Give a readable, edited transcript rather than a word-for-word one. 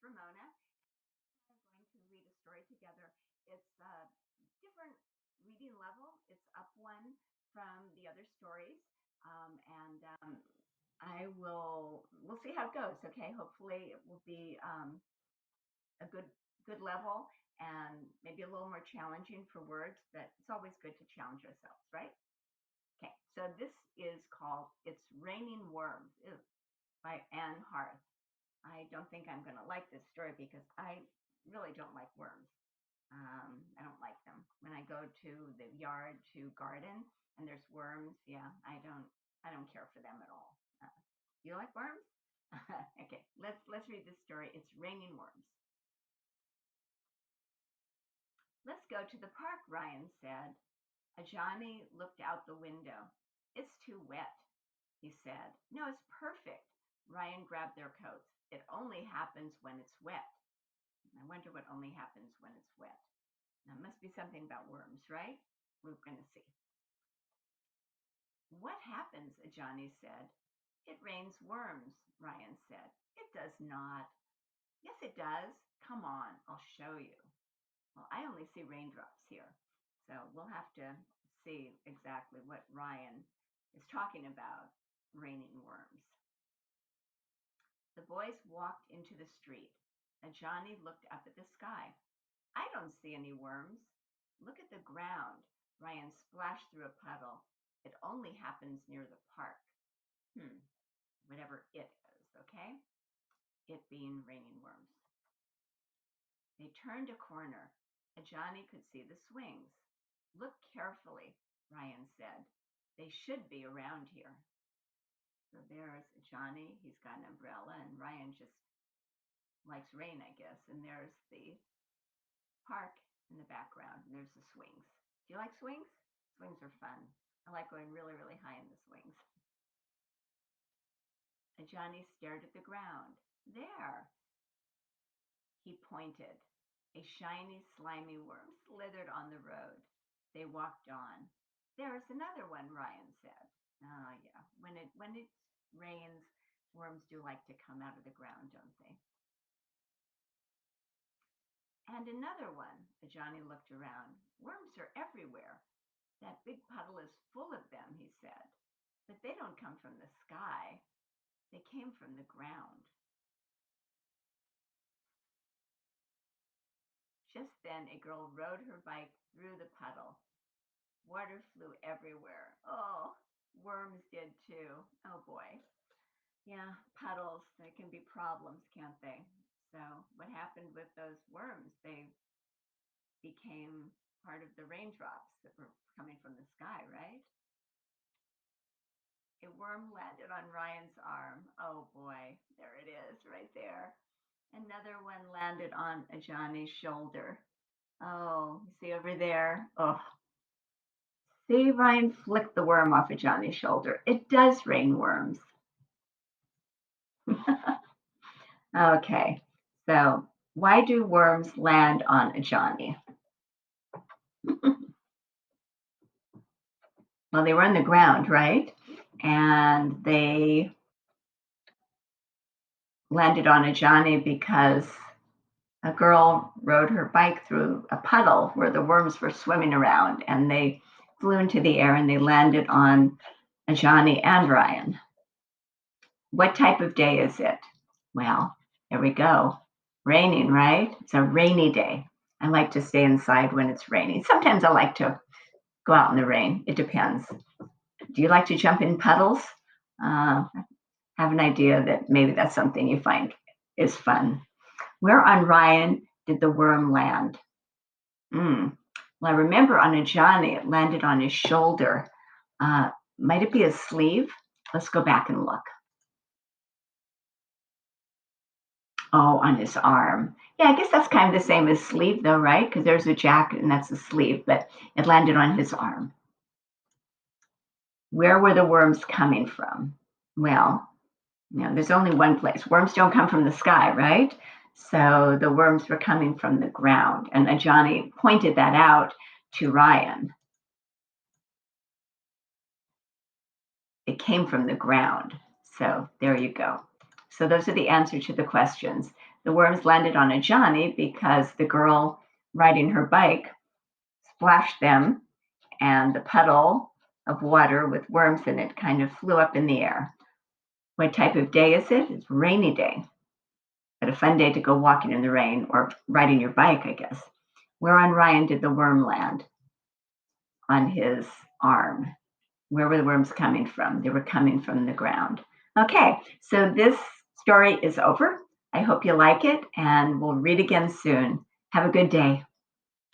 Ramona. I'm going to read a story together. It's a different reading level. It's up one from the other stories, and we'll see how it goes. Okay, hopefully it will be a good level and maybe a little more challenging for words, but it's always good to challenge ourselves, right? Okay, so this is called "It's Raining Worms" by Anne Harth. I don't think I'm going to like this story because I really don't like worms. I don't like them. When I go to the yard to garden and there's worms, yeah, I don't care for them at all. You like worms? Okay, let's read this story. It's Raining Worms. Let's go to the park, Ryan said. Ajani looked out the window. It's too wet, he said. No, it's perfect. Ryan grabbed their coats. It only happens when it's wet. I wonder what only happens when it's wet. Now, it must be something about worms, right? We're going to see. What happens? Ajani said. It rains worms, Ryan said. It does not. Yes, it does. Come on, I'll show you. Well, I only see raindrops here. So we'll have to see exactly what Ryan is talking about raining worms. The boys walked into the street. Johnny looked up at the sky. I don't see any worms. Look at the ground. Ryan splashed through a puddle. It only happens near the park. Whatever it is, okay? It being raining worms. They turned a corner. Johnny could see the swings. Look carefully, Ryan said. They should be around here. So there's Johnny. He's got an umbrella, and Ryan just likes rain, I guess. And there's the park in the background, and there's the swings. Do you like swings? Swings are fun. I like going really, really high in the swings. And Johnny stared at the ground. There, he pointed. A shiny, slimy worm slithered on the road. They walked on. There's another one, Ryan said. Oh, yeah. When it rains, worms do like to come out of the ground, don't they? And another one. Johnny looked around. Worms are everywhere. That big puddle is full of them, he said. But they don't come from the sky. They came from the ground. Just then, a girl rode her bike through the puddle. Water flew everywhere. Oh, worms did too. Oh boy. Yeah, puddles, they can be problems, can't they? So, what happened with those worms? They became part of the raindrops that were coming from the sky, right? A worm landed on Ryan's arm. Oh boy, there it is, right there. Another one landed on Ajani's shoulder. Oh, you see over there? Oh, see, Ryan flicked the worm off Ajani's shoulder. It does rain worms. Okay, so why do worms land on Ajani? Well, they were on the ground, right? And they landed on Ajani because a girl rode her bike through a puddle where the worms were swimming around, and they flew into the air and they landed on Ajani and Ryan. What type of day is it? Well, there we go. Raining, right? It's a rainy day. I like to stay inside when it's raining. Sometimes I like to go out in the rain. It depends. Do you like to jump in puddles? I have an idea that maybe that's something you find is fun. Where on Ryan did the worm land? Well, I remember on Ajani, it landed on his shoulder. Might it be a sleeve? Let's go back and look. Oh, on his arm. Yeah, I guess that's kind of the same as sleeve, though, right? Because there's a jacket and that's a sleeve, but it landed on his arm. Where were the worms coming from? Well, there's only one place. Worms don't come from the sky, right? So the worms were coming from the ground. And Johnny pointed that out to Ryan. It came from the ground. So there you go. So those are the answer to the questions. The worms landed on a Johnny because the girl riding her bike splashed them, and the puddle of water with worms in it kind of flew up in the air. What type of day is it? It's a rainy day, but a fun day to go walking in the rain or riding your bike, I guess. Where on Ryan did the worm land? On his arm. Where were the worms coming from? They were coming from the ground. Okay, so this story is over. I hope you like it, and we'll read again soon. Have a good day.